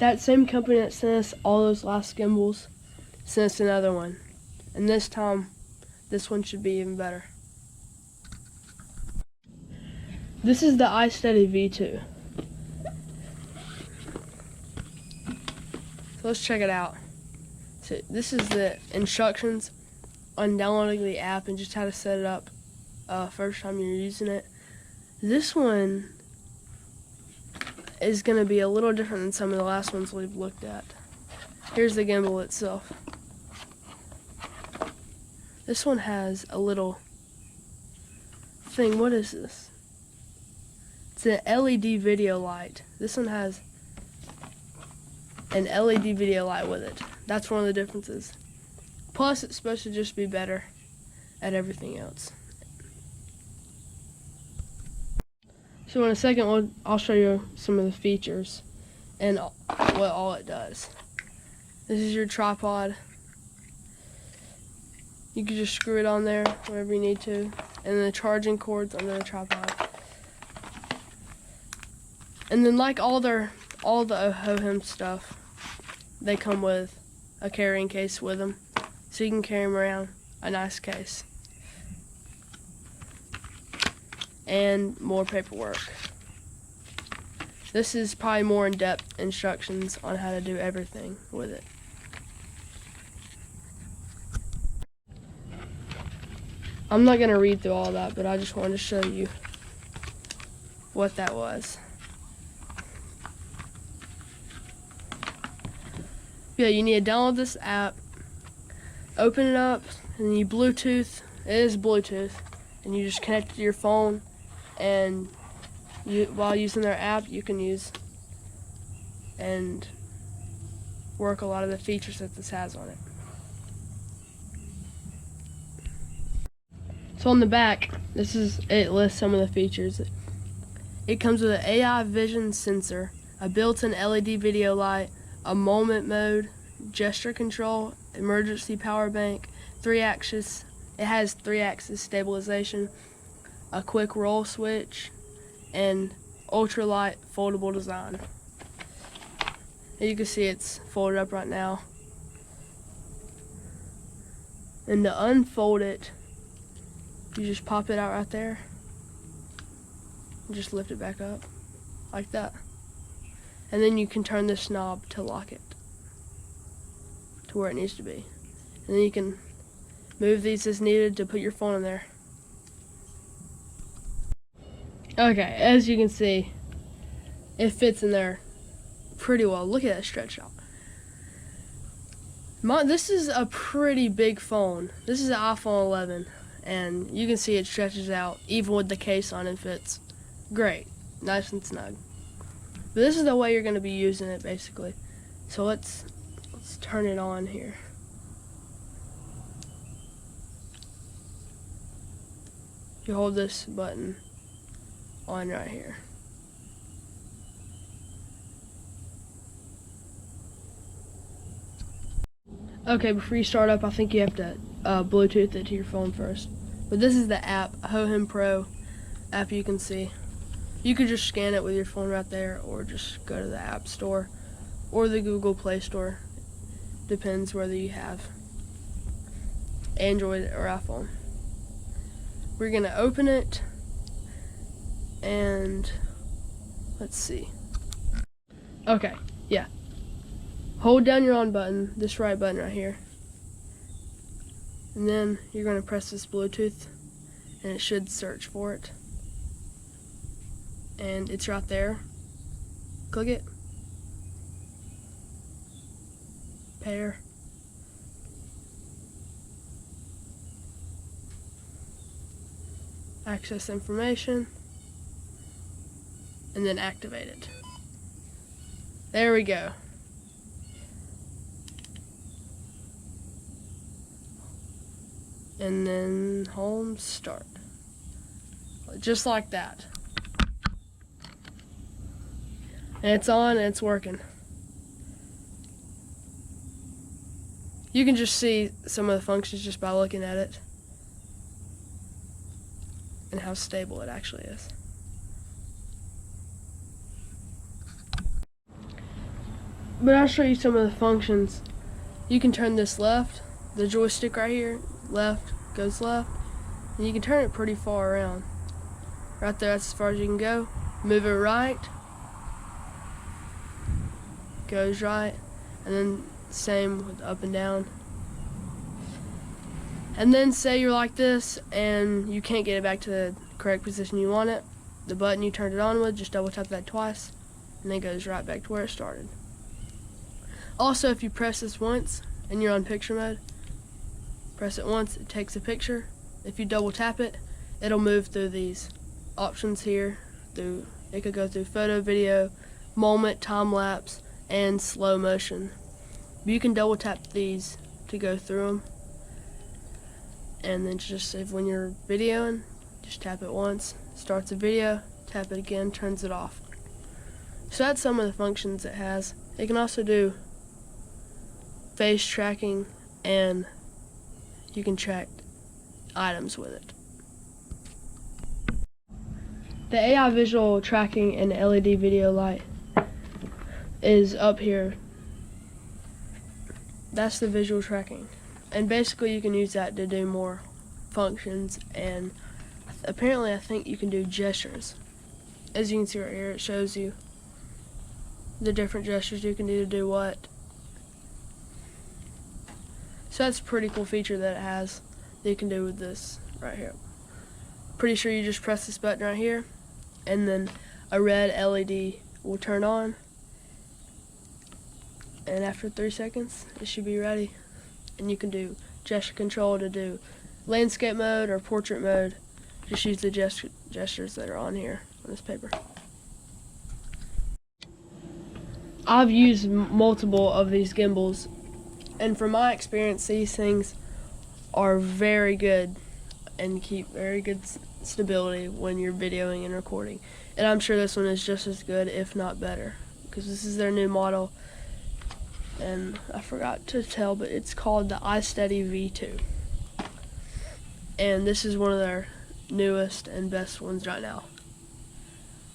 that same company that sent us all those last gimbals sent us another one. And this time, this one should be even better. This is the iSteady V2. So let's check it out. So this is the instructions on downloading the app and just how to set it up first time you're using it. This one is going to be a little different than some of the last ones we've looked at. Here's the gimbal itself. This one has a little thing. What is this? It's an LED video light. This one has an LED video light with it. That's one of the differences. Plus, it's supposed to just be better at everything else. So in a second, I'll show you some of the features and what all it does. This is your tripod. You can just screw it on there whenever you need to. And the charging cord's under the tripod. And then like all the HOHEM stuff, they come with a carrying case with them. So you can carry them around, a nice case. And more paperwork. This is probably more in-depth instructions on how to do everything with it. I'm not going to read through all that, but I just wanted to show you what that was. Yeah, you need to download this app, open it up, and you Bluetooth. It is Bluetooth, and you just connect it to your phone, and while using their app, you can use and work a lot of the features that this has on it. So on the back, it lists some of the features. It comes with an AI vision sensor, a built-in LED video light, a moment mode, gesture control, emergency power bank, 3-axis. It has 3-axis stabilization, a quick roll switch, and ultralight foldable design. And you can see it's folded up right now. And to unfold it, you just pop it out right there and just lift it back up like that. And then you can turn this knob to lock it to where it needs to be. And then you can move these as needed to put your phone in there. Okay, as you can see, it fits in there pretty well. Look at that stretch out. This is a pretty big phone. This is an iPhone 11, and you can see it stretches out even with the case on and fits great, nice and snug. But this is the way you're going to be using it basically. So let's turn it on here. You hold this button on right here. Okay, before you start up, I think you have to Bluetooth it to your phone first. But this is the app, HOHEM Pro app. You can see. You could just scan it with your phone right there, or just go to the App Store or the Google Play Store. Depends whether you have Android or iPhone. We're gonna open it, and let's see. Okay, yeah. Hold down your on button, this right button right here. And then you're gonna press this Bluetooth, and it should search for it. And it's right there. Click it. Pair. Access information. And then activate it. There we go. And then home start. Just like that. And it's on and it's working. You can just see some of the functions just by looking at it and how stable it actually is. But I'll show you some of the functions. You can turn this left, the joystick right here, left goes left, and you can turn it pretty far around. Right there, that's as far as you can go. Move it right, goes right, and then same with up and down. And then say you're like this and you can't get it back to the correct position you want it. The button you turned it on with, just double tap that twice, and it goes right back to where it started. Also, if you press this once and you're on picture mode, press it once, it takes a picture. If you double tap it, it'll move through these options here. It could go through photo, video, moment, time lapse, and slow motion. You can double tap these to go through them. And then just if when you're videoing, just tap it once, starts a video, tap it again, turns it off. So that's some of the functions it has. It can also do face tracking, and you can track items with it. The AI visual tracking and LED video light is up here. That's the visual tracking. And basically you can use that to do more functions, and apparently I think you can do gestures. As you can see right here, it shows you the different gestures you can do to do what. So that's a pretty cool feature that it has that you can do with this right here. Pretty sure you just press this button right here, and then a red LED will turn on, and after 3 seconds it should be ready. And you can do gesture control to do landscape mode or portrait mode. Just use the gestures that are on here on this paper. I've used multiple of these gimbals, and from my experience, these things are very good and keep very good stability when you're videoing and recording. And I'm sure this one is just as good, if not better, because this is their new model. And I forgot to tell, but it's called the iSteady V2. And this is one of their newest and best ones right now.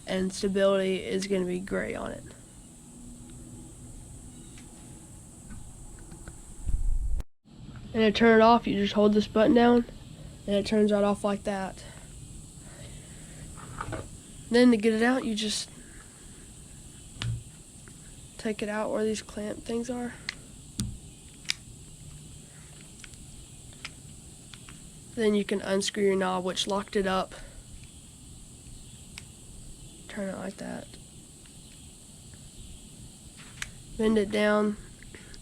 And stability is going to be great on it. And to turn it off, you just hold this button down, and it turns right off like that. Then to get it out, you just take it out where these clamp things are. Then you can unscrew your knob, which locked it up. Turn it like that. Bend it down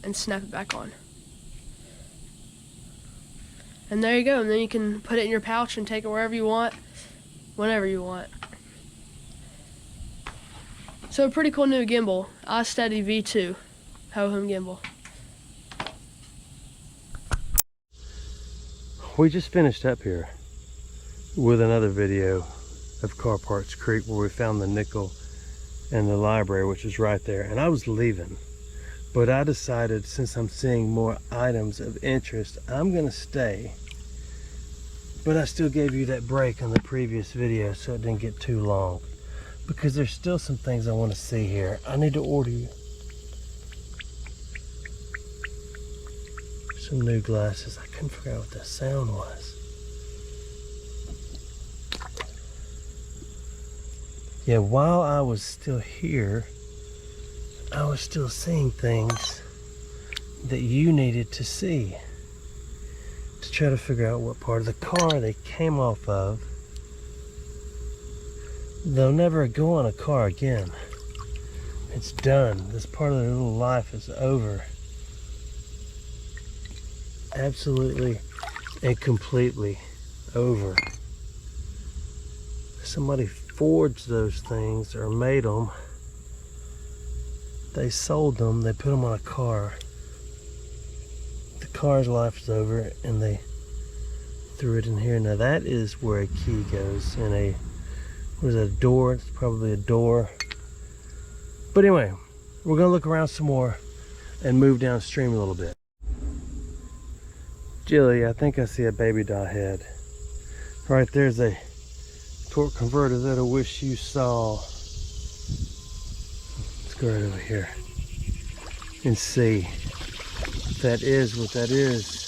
and snap it back on. And there you go. And then you can put it in your pouch and take it wherever you want, whenever you want. So a pretty cool new gimbal, iSteady V2 HOHEM gimbal. We just finished up here with another video of Car Parts Creek, where we found the nickel and the library, which is right there. And I was leaving, but I decided, since I'm seeing more items of interest, I'm gonna stay. But I still gave you that break on the previous video so it didn't get too long, because there's still some things I want to see here. I need to order you some new glasses. I couldn't figure out what that sound was. Yeah, while I was still here, I was still seeing things that you needed to see, to try to figure out what part of the car they came off of. They'll never go on a car again. It's done. This part of their little life is over. Absolutely and completely over. Somebody forged those things or made them. They sold them, they put them on a car. The car's life is over, and they threw it in here. Now that is where a key goes, in a, what is it, a door? It's probably a door. But anyway, we're gonna look around some more and move downstream a little bit. Jilly, I think I see a baby doll head. Right there's a torque converter that I wish you saw. Let's go right over here. and see if that is what that is.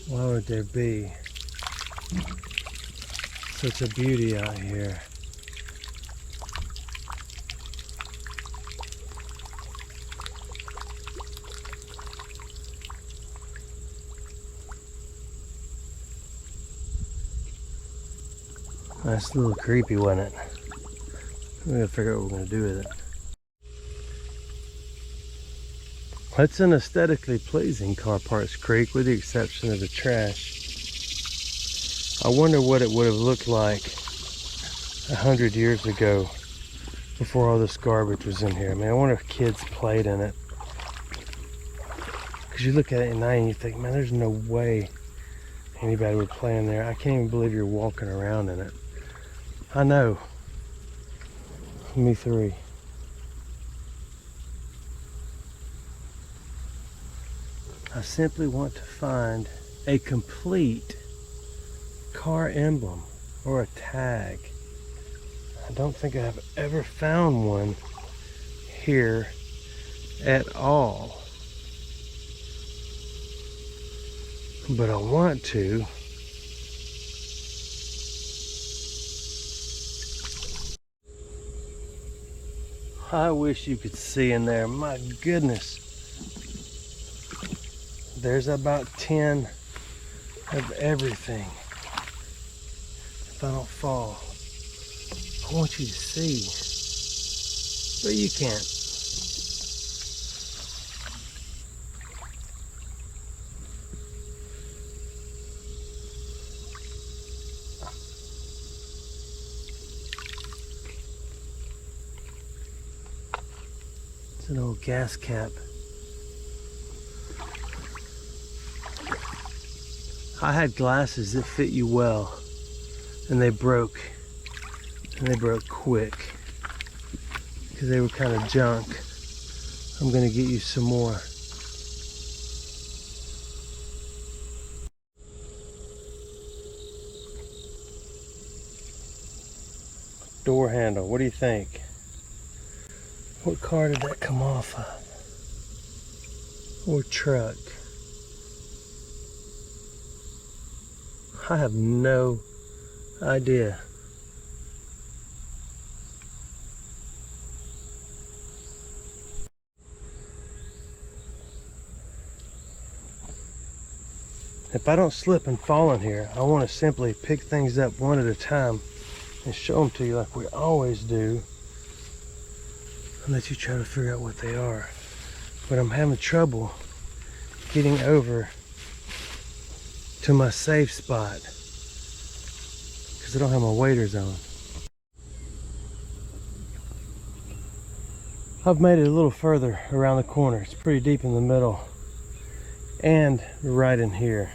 Why would there be such a beauty out here? That's a little creepy, wasn't it? We gotta figure out what we're gonna do with it. It's an aesthetically pleasing car parts creek, with the exception of the trash. I wonder what it would have looked like 100 years ago, before all this garbage was in here. I mean, I wonder if kids played in it. Because you look at it at night and you think, man, there's no way anybody would play in there. I can't even believe you're walking around in it. I know. Me three. I simply want to find a complete car emblem or a tag. I don't think I've ever found one here at all. But I want to. I wish you could see in there. My goodness. There's about 10 of everything. If I don't fall, I want you to see. But you can't. It's an old gas cap. I had glasses that fit you well, and they broke quick because they were kind of junk. I'm gonna get you some more. Door handle, what do you think? What car did that come off of? Or truck? I have no idea. If I don't slip and fall in here, I want to simply pick things up one at a time and show them to you like we always do, and let you try to figure out what they are. But I'm having trouble getting over to my safe spot because I don't have my waders on. I've made it a little further around the corner. It's pretty deep in the middle and right in here.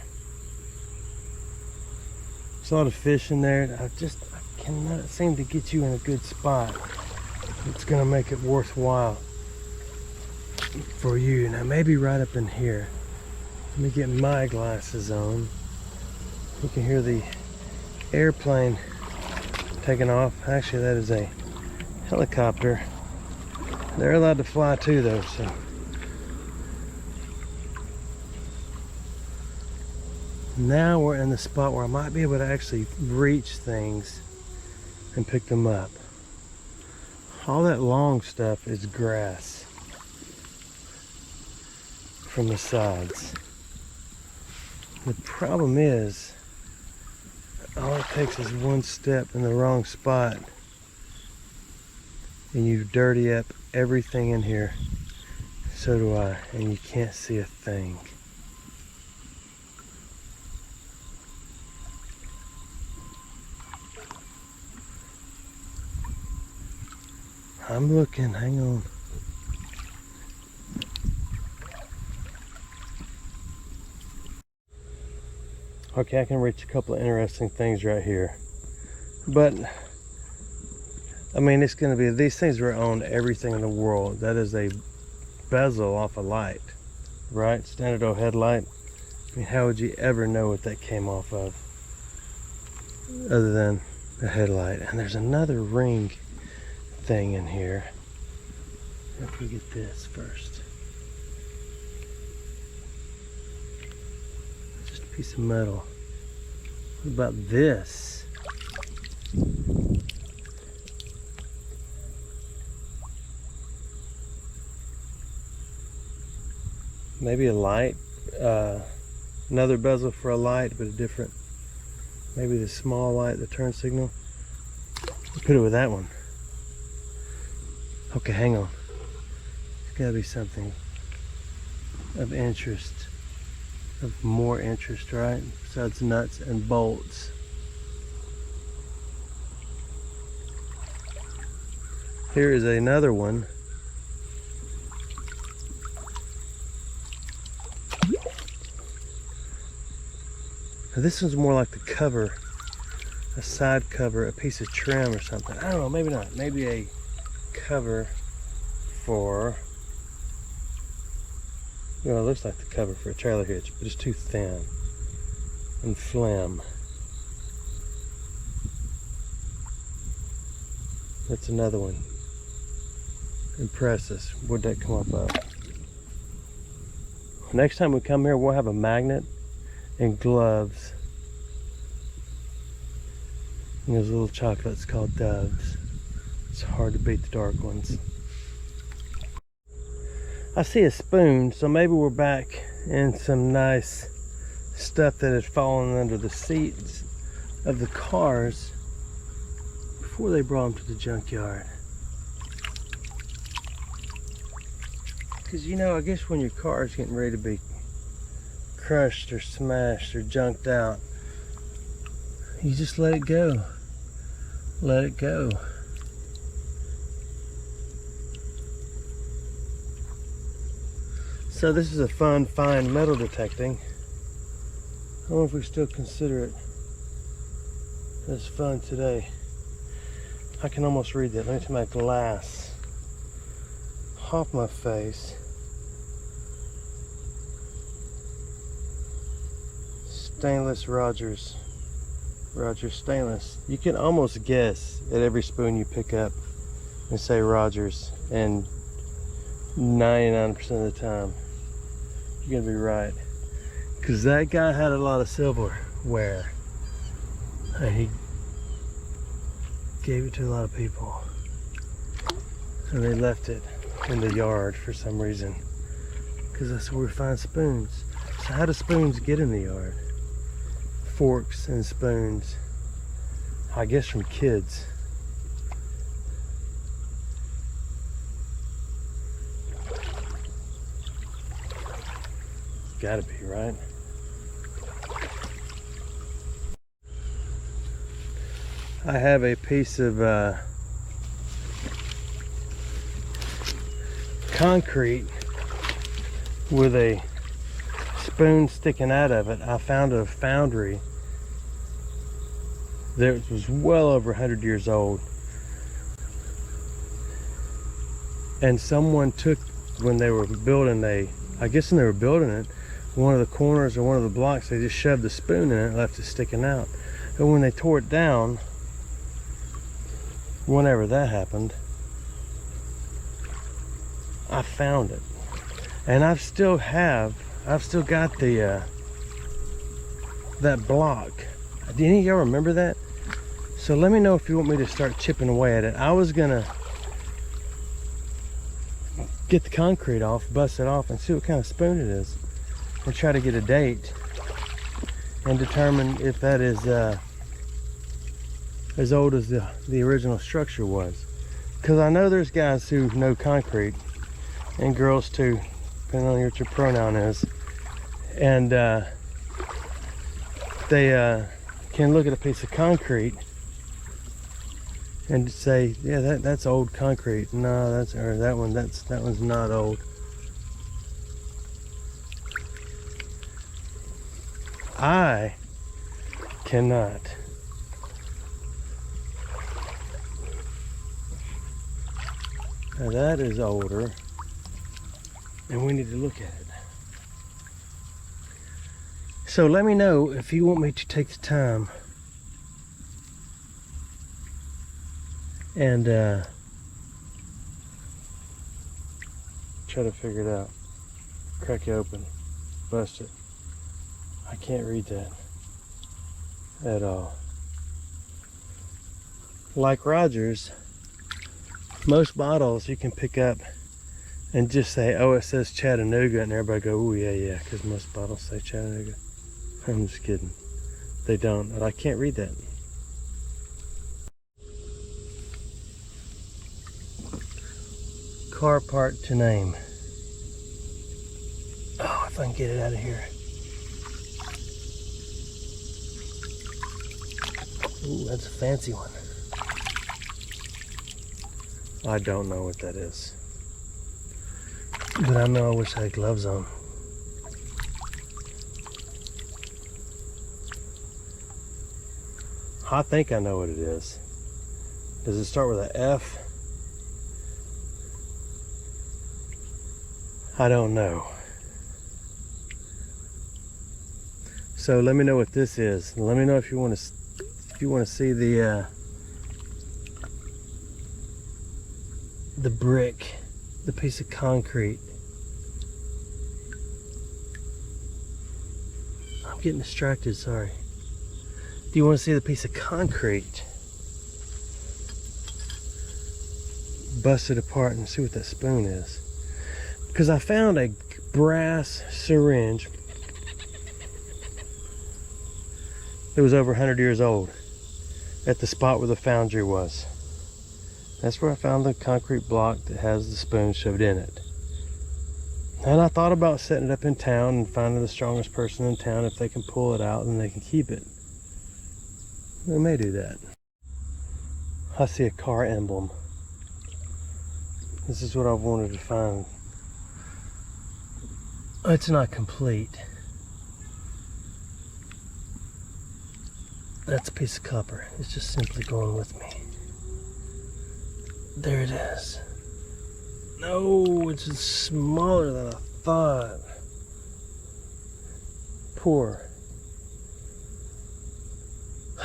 There's a lot of fish in there. I cannot seem to get you in a good spot. It's gonna make it worthwhile for you. Now maybe right up in here. Let me get my glasses on. You can hear the airplane taking off. Actually, that is a helicopter. They're allowed to fly too, though, so. Now we're in the spot where I might be able to actually reach things and pick them up. All that long stuff is grass from the sides. The problem is, all it takes is one step in the wrong spot and you dirty up everything in here. So do I, and you can't see a thing. I'm looking, hang on. Okay, I can reach a couple of interesting things right here. But, I mean, it's going to be, these things are on everything in the world. That is a bezel off a light, right? Standard old headlight. I mean, how would you ever know what that came off of? Other than a headlight. And there's another ring thing in here. If we get this first. Just a piece of metal. What about this? Maybe a light, another bezel for a light, but a different, maybe the small light, the turn signal. We'll put it with that one. Okay, hang on. There's gotta be something of interest, of more interest, right? Besides nuts and bolts. Here is another one. Now this one's more like the cover, a side cover, a piece of trim or something. I don't know, maybe not. Maybe a cover for, well, it looks like the cover for a trailer hitch, but it's too thin and phlegm. That's another one. Impress us. Would that come up of? Next time we come here, we'll have a magnet and gloves. And those little chocolates called doves. It's hard to beat the dark ones. I see a spoon, so maybe we're back in some nice stuff that had fallen under the seats of the cars before they brought them to the junkyard. Because, you know, I guess when your car is getting ready to be crushed or smashed or junked out, you just let it go. Let it go. So this is a fun, fine metal detecting. I don't know if we still consider it as fun today. I can almost read that. Let me take my glass off my face. Stainless Rogers stainless. You can almost guess at every spoon you pick up and say Rogers, and 99% of the time you're gonna be right, because that guy had a lot of silverware and he gave it to a lot of people, and they left it in the yard for some reason, because that's where we find spoons. So how do spoons get in the yard? Forks and spoons, I guess from kids. Gotta be, right? I have a piece of concrete with a spoon sticking out of it. I found a foundry that was well over 100 years old, and someone took, when they were building I guess when they were building it, one of the corners or one of the blocks, they just shoved the spoon in it and left it sticking out. And when they tore it down, whenever that happened, I found it, and I've still got the that block. Do any of y'all remember that? So let me know if you want me to start chipping away at it. I was gonna get the concrete off, bust it off, and see what kind of spoon it is, and try to get a date and determine if that is as old as the original structure was. Because I know there's guys who know concrete, and girls too, depending on what your pronoun is, and they can look at a piece of concrete and say, yeah, that's old concrete. No, that one's not old. I cannot. Now that is older, and we need to look at it. So let me know if you want me to take the time and try to figure it out. Crack it open. Bust it. I can't read that at all. Like Rogers, most bottles you can pick up and just say, oh, it says Chattanooga, and everybody go, oh yeah, because most bottles say Chattanooga. I'm just kidding. They don't, but I can't read that. Car part to name. Oh, if I can get it out of here. Ooh, that's a fancy one. I don't know what that is. But I know I wish I had gloves on. I think I know what it is. Does it start with an F? I don't know. So let me know what this is. Let me know if you want to see the brick, the piece of concrete. I'm getting distracted, sorry. Do you want to see the piece of concrete? Bust it apart and see what that spoon is. Because I found a brass syringe. It was over 100 years old at the spot where the foundry was. That's where I found the concrete block that has the spoon shoved in it. And I thought about setting it up in town and finding the strongest person in town. If they can pull it out, then they can keep it. We may do that. I see a car emblem. This is what I wanted to find. It's not complete. That's a piece of copper. It's just simply going with me. There it is. No, it's just smaller than I thought. Poor.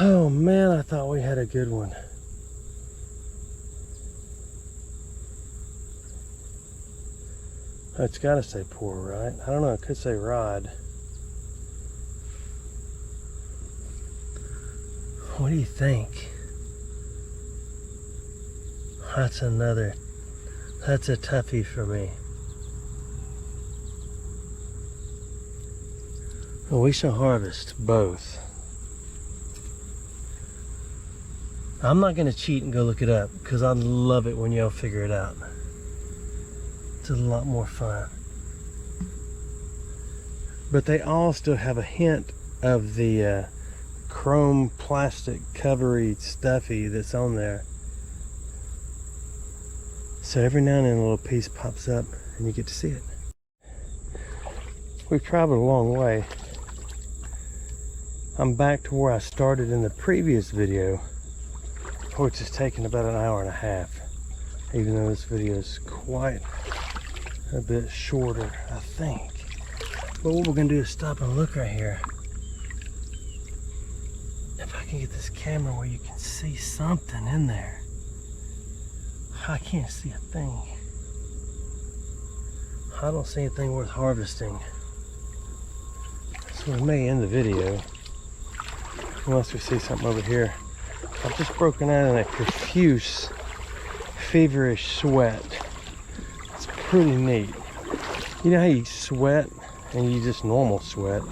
Oh man, I thought we had a good one. It's gotta say pour, right? I don't know, it could say rod. What do you think? That's a toughie for me. Well, we shall harvest both. I'm not gonna cheat and go look it up because I love it when y'all figure it out. It's a lot more fun. But they all still have a hint of the chrome plastic covery stuffy that's on there. So every now and then a little piece pops up and you get to see it. We've traveled a long way. I'm back to where I started in the previous video, which has taken about an hour and a half, even though this video is quite a bit shorter, I think. But what we're gonna do is stop and look right here. If I can get this camera where you can see something in there. I can't see a thing. I don't see anything worth harvesting. So we may end the video unless we see something over here. I've just broken out in a profuse, feverish sweat. It's pretty neat. You know how you sweat and you just normal sweat,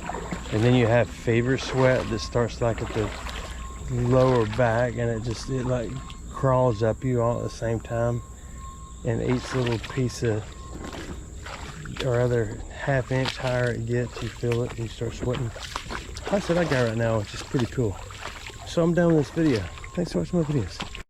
and then you have feverish sweat that starts like at the lower back, and it like crawls up you all at the same time, and each little piece of or other half-inch higher it gets, you feel it and you start sweating. That's what I got right now, which is pretty cool. So I'm done with this video. Thanks for watching my videos.